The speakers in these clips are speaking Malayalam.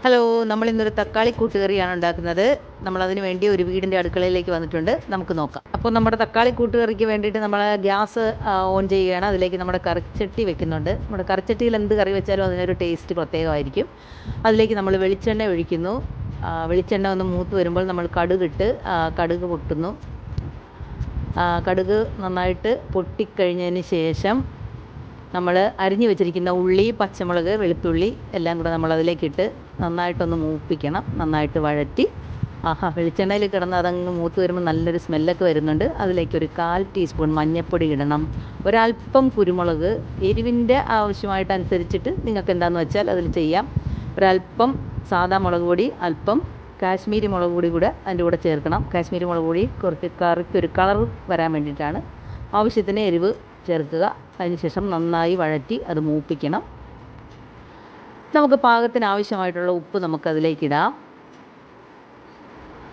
ഹലോ, നമ്മളിന്നൊരു തക്കാളി കൂട്ടുകറിയാണ് ഉണ്ടാക്കുന്നത്. നമ്മളതിന് വേണ്ടി ഒരു വീടിൻ്റെ അടുക്കളയിലേക്ക് വന്നിട്ടുണ്ട്. നമുക്ക് നോക്കാം. അപ്പോൾ നമ്മുടെ തക്കാളി കൂട്ടുകറിക്ക് വേണ്ടിയിട്ട് നമ്മൾ ഗ്യാസ് ഓൺ ചെയ്യുകയാണ്. അതിലേക്ക് നമ്മുടെ കറിച്ചട്ടി വെക്കുന്നുണ്ട്. നമ്മുടെ കറിച്ചട്ടിയിൽ എന്ത് കറി വെച്ചാലും അതിനൊരു ടേസ്റ്റ് പ്രത്യേകമായിരിക്കും. അതിലേക്ക് നമ്മൾ വെളിച്ചെണ്ണ ഒഴിക്കുന്നു. വെളിച്ചെണ്ണ ഒന്ന് മൂത്ത് വരുമ്പോൾ നമ്മൾ കടുകിട്ട് കടുക് പൊട്ടുന്നു. കടുക് നന്നായിട്ട് പൊട്ടിക്കഴിഞ്ഞതിന് ശേഷം നമ്മൾ അരിഞ്ഞു വെച്ചിരിക്കുന്ന ഉള്ളി, പച്ചമുളക്, വെളുത്തുള്ളി എല്ലാം കൂടെ നമ്മളതിലേക്കിട്ട് നന്നായിട്ടൊന്ന് മൂപ്പിക്കണം. നന്നായിട്ട് വഴറ്റി വെളിച്ചെണ്ണയിൽ കിടന്ന് അതങ്ങ് മൂത്ത് വരുമ്പോൾ നല്ലൊരു സ്മെല്ലൊക്കെ വരുന്നുണ്ട്. അതിലേക്കൊരു 1/4 ടീസ്പൂൺ മഞ്ഞൾപ്പൊടി ഇടണം. ഒരല്പം കുരുമുളക്, എരിവിൻ്റെ ആവശ്യമായിട്ടനുസരിച്ചിട്ട് നിങ്ങൾക്ക് എന്താണെന്ന് വെച്ചാൽ അതിൽ ചെയ്യാം. ഒരല്പം സാദാ മുളക് പൊടി, അല്പം കാശ്മീരി മുളക് പൊടി കൂടെ അതിൻ്റെ കൂടെ ചേർക്കണം. കാശ്മീരി മുളക് പൊടി കുറച്ച് കറിക്കൊരു കളർ വരാൻ വേണ്ടിയിട്ടാണ്. ആവശ്യത്തിന് എരിവ് ചേർക്കുക. അതിനുശേഷം നന്നായി വഴറ്റി അത് മൂപ്പിക്കണം. നമുക്ക് പാകത്തിന് ആവശ്യമായിട്ടുള്ള ഉപ്പ് നമുക്കതിലേക്കിടാം.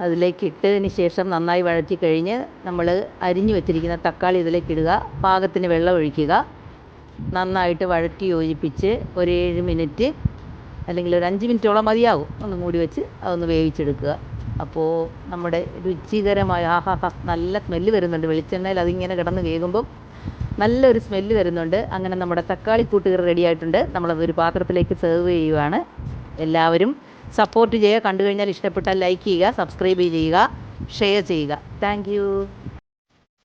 അതിലേക്കിട്ടതിന് ശേഷം നന്നായി വഴറ്റി കഴിഞ്ഞ് നമ്മൾ അരിഞ്ഞു വെച്ചിരിക്കുന്ന തക്കാളി ഇതിലേക്കിടുക. പാകത്തിന് വെള്ളം ഒഴിക്കുക. നന്നായിട്ട് വഴറ്റി യോജിപ്പിച്ച് ഒരു 7 മിനിറ്റ് അല്ലെങ്കിൽ ഒരു 5 മിനിറ്റോളം മതിയാകും. ഒന്ന് മൂടി വെച്ച് അതൊന്ന് വേവിച്ചെടുക്കുക. അപ്പോൾ നമ്മുടെ രുചികരമായ നല്ല സ്മെല്ല് വരുന്നുണ്ട്. വെളിച്ചെണ്ണയിൽ അതിങ്ങനെ കിടന്ന് വേകുമ്പം നല്ലൊരു സ്മെല്ല് വരുന്നുണ്ട്. അങ്ങനെ നമ്മുടെ തക്കാളി കൂട്ടുകറി റെഡി ആയിട്ടുണ്ട്. നമ്മളതൊരു പാത്രത്തിലേക്ക് സെർവ് ചെയ്യുകയാണ്. എല്ലാവരും സപ്പോർട്ട് ചെയ്യുക. കണ്ടു കഴിഞ്ഞാൽ ഇഷ്ടപ്പെട്ടാൽ ലൈക്ക് ചെയ്യുക, സബ്സ്ക്രൈബ് ചെയ്യുക, ഷെയർ ചെയ്യുക. താങ്ക്